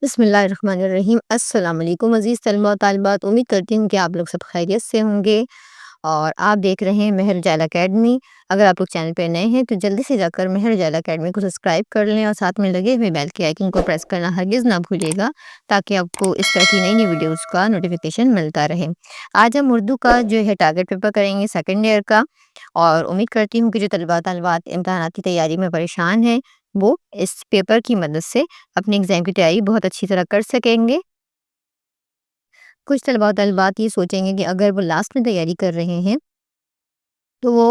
بسم اللہ الرحمن الرحیم۔ السلام علیکم عزیز طلباء و طالبات، امید کرتی ہوں کہ آپ لوگ سب خیریت سے ہوں گے اور آپ دیکھ رہے ہیں مہر جیل اکیڈمی۔ اگر آپ لوگ چینل پہ نئے ہیں تو جلدی سے جا کر مہر جیل اکیڈمی کو سبسکرائب کر لیں اور ساتھ میں لگے ہوئے بیل کے آئیکن کو پریس کرنا ہرگز نہ بھولیے گا تاکہ آپ کو اس طرح کی نئی نئی ویڈیوز کا نوٹیفیکیشن ملتا رہے۔ آج ہم اردو کا جو ہے ٹارگٹ پیپر کریں گے سیکنڈ ایئر کا، اور امید کرتی ہوں کہ جو طلبات امتحانات کی تیاری میں پریشان ہیں وہ اس پیپر کی مدد سے اپنے ایگزام کی تیاری بہت اچھی طرح کر سکیں گے۔ کچھ طلبات یہ سوچیں گے کہ اگر وہ لاسٹ میں تیاری کر رہے ہیں تو وہ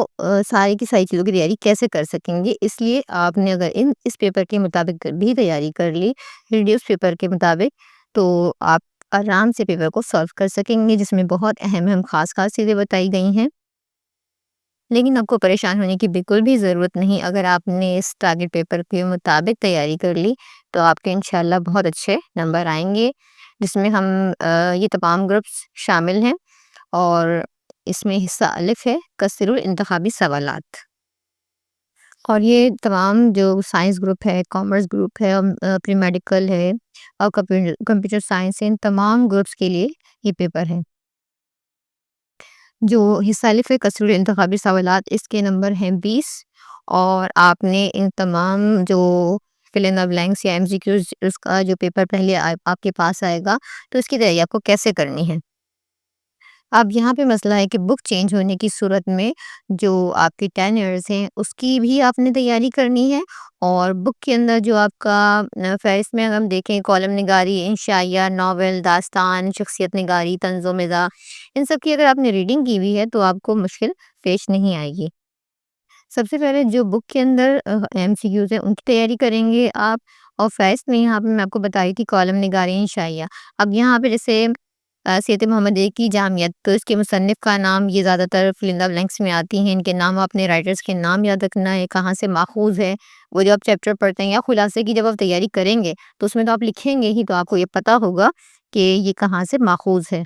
ساری کی ساری چیزوں کی تیاری کیسے کر سکیں گے، اس لیے آپ نے اگر اس پیپر کے مطابق بھی تیاری کر لی، ریڈیوس پیپر کے مطابق، تو آپ آرام سے پیپر کو سالو کر سکیں گے، جس میں بہت اہم خاص چیزیں بتائی گئی ہیں۔ لیکن آپ کو پریشان ہونے کی بالکل بھی ضرورت نہیں۔ اگر آپ نے اس ٹارگٹ پیپر کے مطابق تیاری کر لی تو آپ کے انشاءاللہ بہت اچھے نمبر آئیں گے، جس میں یہ تمام گروپس شامل ہیں، اور اس میں حصہ الف ہے کثیر الانتخابی سوالات، اور یہ تمام جو سائنس گروپ ہے، کامرس گروپ ہے، پری میڈیکل ہے اور کمپیوٹر سائنس ہے، ان تمام گروپس کے لیے یہ پیپر ہے۔ جو حصہ الف ہے کثیر الانتخابی سوالات، اس کے نمبر ہیں 20، اور آپ نے ان تمام جو فل ان دا بلینکس یا MCQs اس کا جو پیپر پہلے آپ کے پاس آئے گا تو اس کی تیاری آپ کو کیسے کرنی ہے۔ اب یہاں پہ مسئلہ ہے کہ بک چینج ہونے کی صورت میں جو آپ کی 10 ایئرز ہیں اس کی بھی آپ نے تیاری کرنی ہے، اور بک کے اندر جو آپ کا فہرست میں ہم دیکھیں کالم نگاری، انشائیہ، ناول، داستان، شخصیت نگاری، طنز و مزاح، ان سب کی اگر آپ نے ریڈنگ کی ہوئی ہے تو آپ کو مشکل پیش نہیں آئے گی۔ سب سے پہلے جو بک کے اندر MCQs ہیں ان کی تیاری کریں گے آپ، اور فہرست میں یہاں پہ میں آپ کو بتائی تھی کالم نگاری، انشائیہ۔ اب یہاں پہ جیسے سیرت محمد کی جامعیت، تو اس کے مصنف کا نام یہ زیادہ تر فل ان دا بلینکس میں آتی ہیں، ان کے نام اپنے رائٹرز کے نام یاد رکھنا ہے، کہاں سے ماخوذ ہے، وہ جو آپ چیپٹر پڑھتے ہیں یا خلاصے کی جب آپ تیاری کریں گے تو اس میں تو آپ لکھیں گے ہی، تو آپ کو یہ پتا ہوگا کہ یہ کہاں سے ماخوذ ہے۔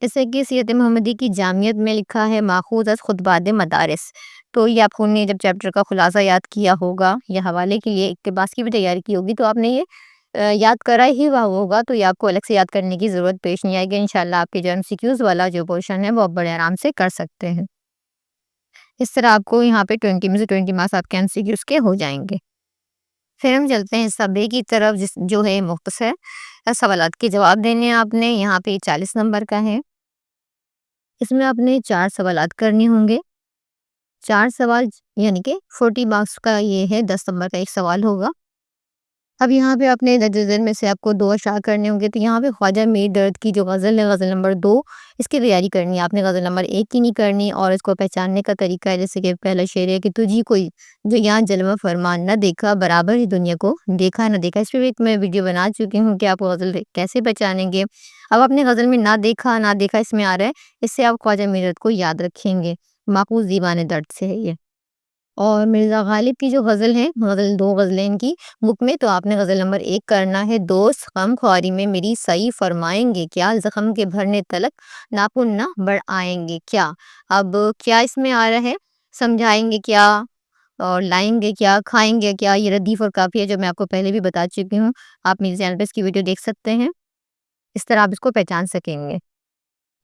جیسے کہ سیرت محمدی کی جامعیت میں لکھا ہے ماخوذ از خطبات مدارس، تو یہ آپ نے جب چیپٹر کا خلاصہ یاد کیا ہوگا یا حوالے کے لیے اقتباس کی بھی تیاری کی ہوگی تو آپ نے یہ یاد کرا ہی ہوا ہوگا، تو یہ آپ کو الگ سے یاد کرنے کی ضرورت پیش نہیں آئے گی۔ انشاءاللہ آپ کے جو MCQs والا جو پورشن ہے وہ آپ بڑے آرام سے کر سکتے ہیں۔ اس طرح آپ کو یہاں پہ 20 میں سے 20 مارکس آپ کے MCQs کے ہو جائیں گے۔ پھر ہم چلتے ہیں حصہ بے کی طرف، جو ہے مختصر سوالات کے جواب دینے ہیں آپ نے، یہاں پہ 40 نمبر کا ہے۔ اس میں آپ نے 4 سوالات کرنے ہوں گے، 4 سوال یعنی کہ 40 مارکس کا یہ ہے، 10 نمبر کا ایک سوال ہوگا۔ اب یہاں پہ اپنے درجن میں سے آپ کو 2 اشعار کرنے ہوں گے، تو یہاں پہ خواجہ میر درد کی جو غزل ہے، غزل نمبر 2، اس کی تیاری کرنی ہے آپ نے، غزل نمبر 1 کی نہیں کرنی۔ اور اس کو پہچاننے کا طریقہ ہے، جیسے کہ پہلا شعر ہے کہ تجھی کوئی جو یہاں جلوہ فرمان نہ دیکھا، برابر ہی دنیا کو دیکھا نہ دیکھا۔ اس پہ بھی ایک میں ویڈیو بنا چکی ہوں کہ آپ غزل کیسے پہچانیں گے۔ اب اپنے غزل میں نہ دیکھا نہ دیکھا اس میں آ رہا ہے، اس سے آپ خواجہ میر درد کو یاد رکھیں گے، ماخوذ دیوان درد سے ہے یہ۔ اور مرزا غالب کی جو غزل ہے، غزل 2 غزلیں ان کی بک میں، تو آپ نے غزل نمبر 1 کرنا ہے، دوست غم خواری میں میری سعی فرمائیں گے کیا، زخم کے بھرنے تلک ناخن نہ بڑھ آئیں گے کیا۔ اب کیا اس میں آ رہا ہے، سمجھائیں گے کیا، اور لائیں گے کیا، کھائیں گے کیا، یہ ردیف اور کافی ہے جو میں آپ کو پہلے بھی بتا چکی ہوں، آپ میرے چینل پہ اس کی ویڈیو دیکھ سکتے ہیں، اس طرح آپ اس کو پہچان سکیں گے۔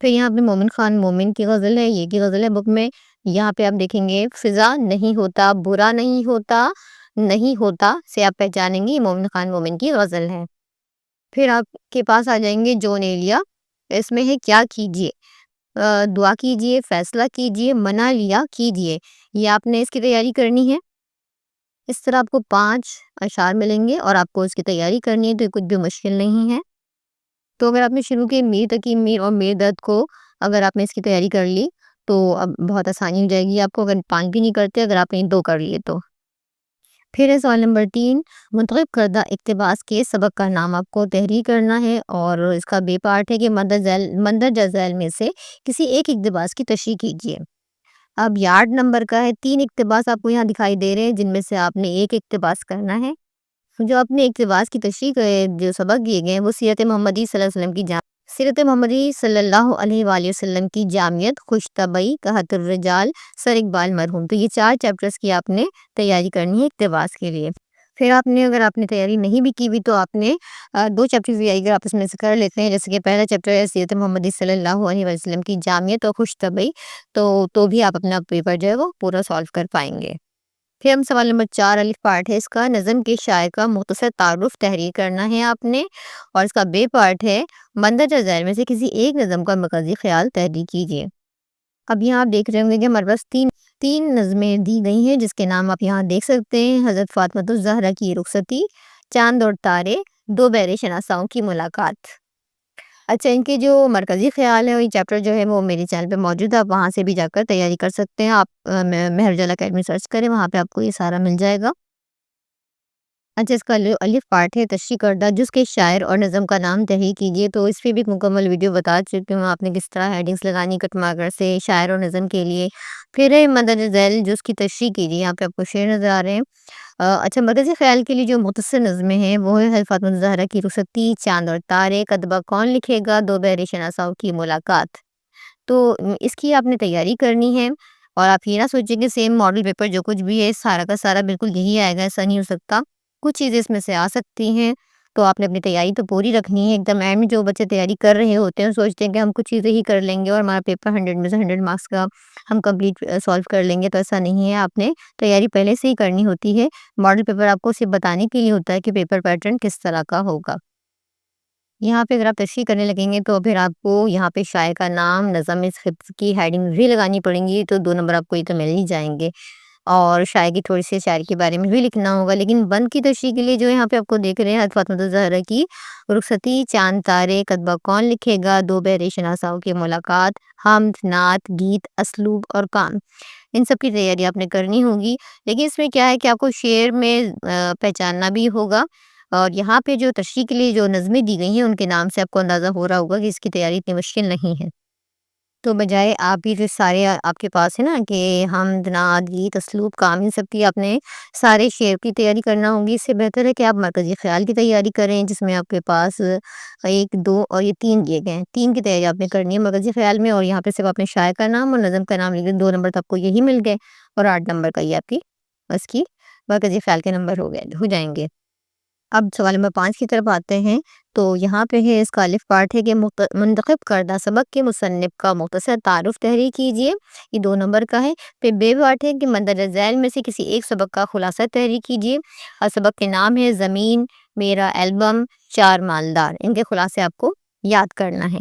پھر یہاں پہ مومن خان مومن کی غزل ہے، یہ کی غزل ہے بک میں، یہاں پہ آپ دیکھیں گے فضا نہیں ہوتا، برا نہیں ہوتا، نہیں ہوتا سے آپ پہچانیں گے یہ مومن خان مومن کی غزل ہے۔ پھر آپ کے پاس آ جائیں گے جو نے لیا، اس میں ہے کیا کیجئے، دعا کیجئے، فیصلہ کیجئے، منع لیا کیجئے، یہ آپ نے اس کی تیاری کرنی ہے۔ اس طرح آپ کو 5 اشعار ملیں گے اور آپ کو اس کی تیاری کرنی ہے، تو یہ کچھ بھی مشکل نہیں ہے۔ تو اگر آپ نے شروع کے میر تقی میر اور میر درد کو اگر آپ نے اس کی تیاری کر لی تو اب بہت آسانی ہو جائے گی آپ کو، اگر 5 بھی نہیں کرتے، اگر آپ نے 2 کر لیے تو۔ پھر ہے سوال نمبر 3، منتخب کردہ اقتباس کے سبق کا نام آپ کو تحریر کرنا ہے، اور اس کا بے پارٹ ہے کہ مندرجہ ذیل میں سے کسی ایک اقتباس کی تشریح کیجیے۔ اب یارڈ نمبر کا ہے، 3 اقتباس آپ کو یہاں دکھائی دے رہے ہیں، جن میں سے آپ نے ایک اقتباس کرنا ہے۔ جو اپنے اقتباس کی تشریح جو سبق دیے گئے ہیں وہ سیرت محمدی صلی اللہ علیہ وسلم کی سیرت محمدی صلی اللہ علیہ وآلہ وسلم کی جامعیت، خوش طبعی، قحط الرجال، سر اقبال مرحوم، تو یہ 4 چیپٹرز کی آپ نے تیاری کرنی ہے اقتباس کے لیے۔ پھر اگر آپ نے تیاری نہیں بھی کی ہوئی تو آپ نے 2 چیپٹرز بھی اگر آپ اس میں سے کر لیتے ہیں، جیسے کہ پہلا چیپٹر ہے سیرت محمدی صلی اللہ علیہ وسلم کی جامعیت اور خوش طبعی، تو بھی آپ اپنا پیپر جو ہے وہ پورا سالو کر پائیں گے۔ پھر ہم سوال نمبر 4 الف پارٹ ہے اس کا، نظم کے شاعر کا مختصر تعارف تحریر کرنا ہے آپ نے، اور اس کا بے پارٹ ہے مندرجہ ذیل میں سے کسی ایک نظم کا مرکزی خیال تحریر کیجیے۔ اب یہاں آپ دیکھ رہے ہوں گے کہ ہمارے پاس تین نظمیں دی گئی ہیں، جس کے نام آپ یہاں دیکھ سکتے ہیں، حضرت فاطمہ الزہرا کی رخصتی، چاند اور تارے، دو بحر شناساؤں کی ملاقات۔ اچھا، ان کے جو مرکزی خیال ہے، اور یہ چیپٹر جو ہے وہ میرے چینل پہ موجود ہے، آپ وہاں سے بھی جا کر تیاری کر سکتے ہیں۔ آپ مہر اجالا اکیڈمی سرچ کریں، وہاں پہ آپ کو یہ سارا مل جائے گا۔ اچھا، اس کا الف پارٹ ہے تشریح کردہ جز کے شاعر اور نظم کا نام تحریر کیجیے، تو اس پہ بھی ایک مکمل ویڈیو بتا چکی ہوں آپ نے کس طرح ہیڈنگز لگانی کٹ مارکر سے شاعر اور نظم کے لیے۔ پھر ہے مندرجہ ذیل جز کی تشریح کیجیے، یہاں پہ آپ کو شعر نظر آ رہے ہیں۔ اچھا، مرکزی خیال کے لیے جو مختصر نظمیں ہیں وہ ہے حضرت فاطمہ الزہرا کی رخصتی، چاند اور تارے، کتبہ کون لکھے گا، دو بحر شناساؤں کی ملاقات۔ تو اس کی آپ نے تیاری کرنی ہے، اور آپ یہ نہ سوچیں کہ سیم ماڈل پیپر جو کچھ بھی ہے سارا کا سارا بالکل یہی آئے گا، ایسا نہیں ہو سکتا، کچھ چیزیں اس میں سے آ سکتی ہیں۔ تو آپ نے اپنی تیاری تو پوری رکھنی ہے۔ ایک دم اینڈ میں جو بچے تیاری کر رہے ہوتے ہیں سوچتے ہیں کہ ہم کچھ چیزیں ہی کر لیں گے اور ہمارا پیپر 100 میں سے 100 مارکس کا ہم کمپلیٹ سالو کر لیں گے، تو ایسا نہیں ہے۔ آپ نے تیاری پہلے سے ہی کرنی ہوتی ہے۔ ماڈل پیپر آپ کو صرف بتانے کے لیے ہوتا ہے کہ پیپر پیٹرن کس طرح کا ہوگا۔ یہاں پہ اگر آپ تشریح کرنے لگیں گے تو پھر آپ کو یہاں پہ شاعر کا نام، نظم، اس خط کی ہیڈنگ بھی لگانی پڑیں گی، تو 2 نمبر آپ کو یہ تو مل ہی جائیں گے، اور شاعر کی تھوڑی سی شاعر کے بارے میں بھی لکھنا ہوگا۔ لیکن بند کی تشریح کے لیے جو یہاں پہ آپ کو دیکھ رہے ہیں، حضرت فاطمہ الزہرا کی رخصتی، چاند تارے، کتبہ کون لکھے گا، دو بحر شناساؤں کی ملاقات، حمد، نعت، گیت، اسلوب اور کام، ان سب کی تیاری آپ نے کرنی ہوگی۔ لیکن اس میں کیا ہے کہ آپ کو شعر میں پہچاننا بھی ہوگا، اور یہاں پہ جو تشریح کے لیے جو نظمیں دی گئی ہیں ان کے نام سے آپ کو اندازہ ہو رہا ہوگا کہ اس کی تیاری اتنی مشکل نہیں ہے۔ تو بجائے آپ ہی جو سارے آپ کے پاس ہے نا کہ حمد، نعت، گیت، اسلوب، کام، ان سب کی آپ نے سارے شعر کی تیاری کرنا ہوگی، اس سے بہتر ہے کہ آپ مرکزی خیال کی تیاری کریں، جس میں آپ کے پاس 1، 2 اور یہ 3 دیے گئے ہیں۔ 3 کی تیاری آپ نے کرنی ہے مرکزی خیال میں، اور یہاں پہ صرف اپنے شاعر کا نام اور نظم کا نام لکھ دیں، 2 نمبر تو آپ کو یہی مل گئے، اور 8 نمبر کا یہ آپ کی بس کی مرکزی خیال کے نمبر ہو جائیں گے۔ اب سوال نمبر 5 کی طرف آتے ہیں، تو یہاں پہ ہے اس کا الف پارٹ ہے کہ منتخب کردہ سبق کے مصنف کا مختصر تعارف تحریر کیجیے، یہ 2 نمبر کا ہے۔ پھر بے پارٹ ہے کہ مندرجہ ذیل میں سے کسی ایک سبق کا خلاصہ تحریر کیجیے، اور سبق کے نام ہے زمین، میرا البم، چار مالدار، ان کے خلاصے آپ کو یاد کرنا ہے۔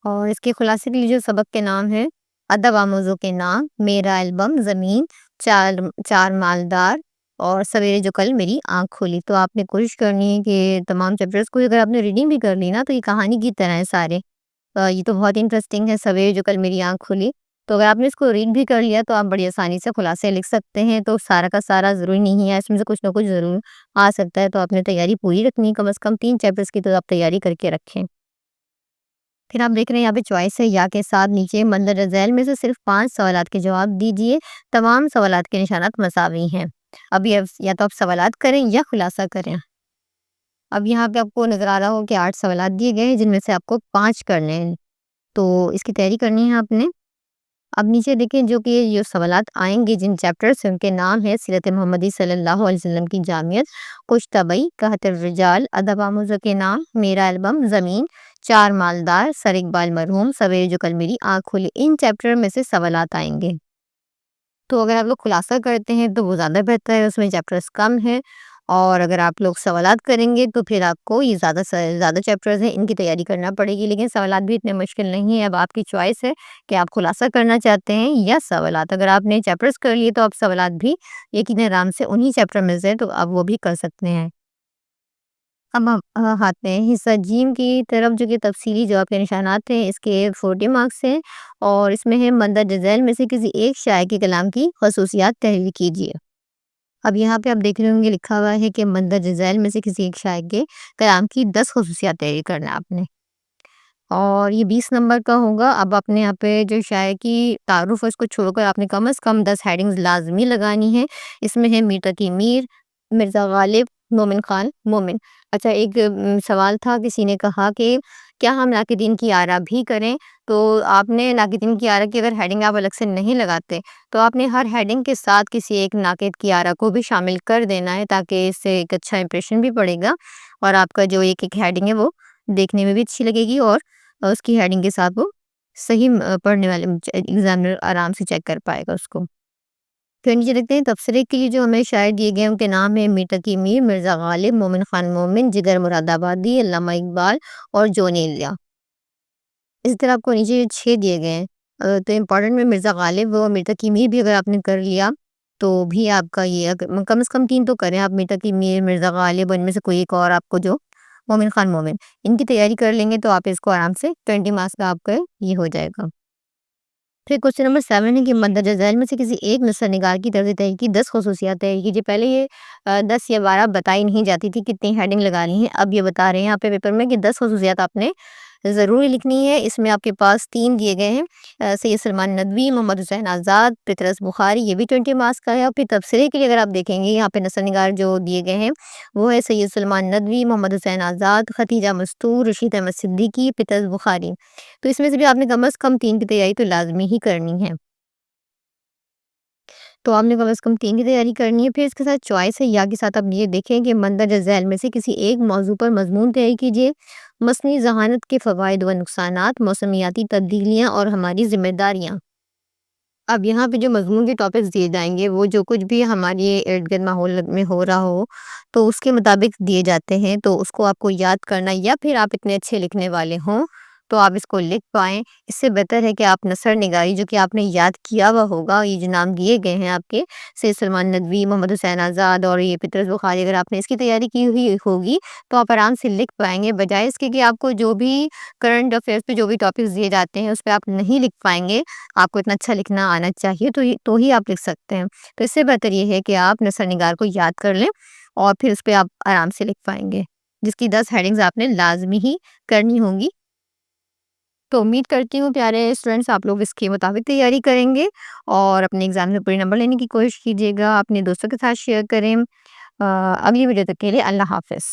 اور اس کے خلاصے کے لیے جو سبق کے نام ہے، ادب آموزوں کے نام، میرا البم، زمین، چار مالدار، اور سویرے جو کل میری آنکھ کھولی۔ تو آپ نے کوشش کرنی ہے کہ تمام چیپٹرز کو اگر آپ نے ریڈنگ بھی کر لی نا تو یہ کہانی کی طرح ہے سارے، یہ تو بہت انٹرسٹنگ ہے، سویرے جو کل میری آنکھ کھولی۔ تو اگر آپ نے اس کو ریڈ بھی کر لیا تو آپ بڑی آسانی سے خلاصے لکھ سکتے ہیں۔ تو سارا کا سارا ضروری نہیں ہے، اس میں سے کچھ نہ کچھ ضرور آ سکتا ہے، تو آپ نے تیاری پوری رکھنی ہے، کم از کم 3 چیپٹرز کی تو آپ تیاری کر کے رکھیں۔ پھر آپ دیکھ رہے ہیں یہاں پہ چوائس ہے یا کے ساتھ نیچے مندرجہ ذیل میں سے صرف 5 سوالات کے جواب دیجئے، تمام سوالات کے نشانات مساوی ہیں۔ اب یا تو آپ سوالات کریں یا خلاصہ کریں۔ اب یہاں پہ آپ کو نظر آ رہا ہو کہ 8 سوالات دیے گئے ہیں، جن میں سے آپ کو 5 کرنے ہیں، تو اس کی تیاری کرنی ہے آپ نے۔ اب نیچے دیکھیں جو کہ یہ سوالات آئیں گے، جن چیپٹر سے ان کے نام ہے سیرت محمدی صلی اللہ علیہ وسلم کی جامعیت، خوش طبعی، قحط الرجال، ادب آموزوں کے نام، میرا البم، زمین، چار مالدار، سر اقبال مرحوم، سویرے جو کل میری آنکھ کھلی، ان چیپٹر میں سے سوالات آئیں گے۔ تو اگر آپ لوگ خلاصہ کرتے ہیں تو وہ زیادہ بہتر ہے، اس میں چیپٹرز کم ہیں، اور اگر آپ لوگ سوالات کریں گے تو پھر آپ کو یہ زیادہ چیپٹرز ہیں، ان کی تیاری کرنا پڑے گی، لیکن سوالات بھی اتنے مشکل نہیں ہیں۔ اب آپ کی چوائس ہے کہ آپ خلاصہ کرنا چاہتے ہیں یا سوالات۔ اگر آپ نے چیپٹرز کر لیے تو آپ سوالات بھی یقین آرام سے انہی چیپٹر میں سے تو آپ وہ بھی کر سکتے ہیں۔ اب ہم آتے ہیں حصہ جیم کی طرف، جو کہ تفصیلی جواب کے نشانات ہیں، اس کے 40 مارکس ہیں، اور اس میں ہے مندرجہ ذیل میں سے کسی ایک شاعر کے کلام کی خصوصیات تحریر کیجیے۔ اب یہاں پہ آپ دیکھ رہے ہوں گے لکھا ہوا ہے کہ مندرجہ ذیل میں سے کسی ایک شاعر کے کلام کی 10 خصوصیات تحریر کرنا ہے آپ نے، اور یہ 20 نمبر کا ہوگا۔ اب اپنے یہاں پہ جو شاعر کی تعارف ہے اس کو چھوڑ کر آپ نے کم از کم 10 ہیڈنگز لازمی لگانی ہے۔ اس میں ہے میر تقی میر، مرزا غالب، مومن خان مومن۔ اچھا، ایک سوال تھا، کسی نے کہا کہ کیا ہم ناقدین کی آرا بھی کریں؟ تو آپ نے ناقدین کی آرا کی اگر ہیڈنگ آپ الگ سے نہیں لگاتے تو آپ نے ہر ہیڈنگ کے ساتھ کسی ایک ناقد کی آرا کو بھی شامل کر دینا ہے، تاکہ اس سے ایک اچھا امپریشن بھی پڑے گا اور آپ کا جو ایک ایک ہیڈنگ ہے وہ دیکھنے میں بھی اچھی لگے گی، اور اس کی ہیڈنگ کے ساتھ وہ صحیح پڑھنے والے ایگزامنر آرام سے چیک کر پائے گا اس کو۔ پھر نیچے دیکھتے ہیں تبصرے کے لیے جو ہمیں شاعر دیے گئے ہیں، ان کے نام ہیں میر تقی میر، مرزا غالب، مومن خان مومن، جگر مراد آبادی، علامہ اقبال اور جون ایلیا۔ اسی طرح آپ کو نیچے 6 دیے گئے ہیں، تو امپورٹنٹ میں مرزا غالب و میر تقی میر بھی اگر آپ نے کر لیا تو بھی آپ کا یہ کم از کم 3 تو کریں آپ، میر تقی میر، مرزا غالب، اور ان میں سے کوئی ایک اور آپ کو جو مومن خان مومن، ان کی تیاری کر لیں گے تو آپ اس کو آرام سے 20 مارکس کا آپ کا یہ ہو جائے گا۔ پھر کوشچن نمبر 7 ہے کہ مندرجہ ذیل میں سے کسی ایک نثر نگار کی طرز تحریر کی 10 خصوصیات تحریر کیجیے۔ پہلے یہ 10 یا 12 بتائی نہیں جاتی تھی کتنی ہیڈنگ لگانی ہے، اب یہ بتا رہے ہیں یہاں پہ پیپر میں کہ 10 خصوصیات آپ نے ضروری لکھنی ہے۔ اس میں آپ کے پاس 3 دیے گئے ہیں، سید سلمان ندوی، محمد حسین آزاد، پطرس بخاری، یہ بھی 20 مارکس کا ہے۔ اور پھر تبصرے کے لیے اگر آپ دیکھیں گے یہاں پہ نثر نگار جو دیے گئے ہیں وہ ہے سید سلمان ندوی، محمد حسین آزاد، ختیجہ مستور، رشید احمد صدیقی، پطرس بخاری۔ تو اس میں سے بھی آپ نے کم از کم 3 کی تیاری تو لازمی ہی کرنی ہے، تو آپ نے کم از کم 3 کی تیاری کرنی ہے۔ پھر اس کے ساتھ چوائس ہے، یا کے ساتھ آپ یہ دیکھیں کہ مندرجہ ذیل میں سے کسی ایک موضوع پر مضمون تیار کیجیے۔ مصنوعی ذہانت کے فوائد و نقصانات، موسمیاتی تبدیلیاں اور ہماری ذمہ داریاں۔ اب یہاں پہ جو مضمون کے ٹاپکس دیے جائیں گے وہ جو کچھ بھی ہماری ارد گرد ماحول میں ہو رہا ہو تو اس کے مطابق دیے جاتے ہیں، تو اس کو آپ کو یاد کرنا، یا پھر آپ اتنے اچھے لکھنے والے ہوں تو آپ اس کو لکھ پائیں۔ اس سے بہتر ہے کہ آپ نثر نگاری جو کہ آپ نے یاد کیا ہوا ہوگا، یہ جو نام دیے گئے ہیں آپ کے سید سلمان ندوی، محمد حسین آزاد اور یہ پطرس بخاری، اگر آپ نے اس کی تیاری کی ہوئی ہوگی تو آپ آرام سے لکھ پائیں گے، بجائے اس کے کہ آپ کو جو بھی کرنٹ افیئرس پہ جو بھی ٹاپکس دیے جاتے ہیں اس پہ آپ نہیں لکھ پائیں گے۔ آپ کو اتنا اچھا لکھنا آنا چاہیے تو ہی آپ لکھ سکتے ہیں، تو اس سے بہتر یہ ہے کہ آپ نثر نگار کو یاد کر لیں اور پھر اس پہ آپ آرام سے لکھ پائیں گے، جس کی 10 ہیڈنگز آپ نے لازمی ہی کرنی ہوں گی۔ تو امید کرتی ہوں پیارے اسٹوڈنٹس آپ لوگ اس کے مطابق تیاری کریں گے اور اپنے ایگزام میں پورے نمبر لینے کی کوشش کیجیے گا، اپنے دوستوں کے ساتھ شیئر کریں۔ اگلی ویڈیو تک کے لیے اللہ حافظ۔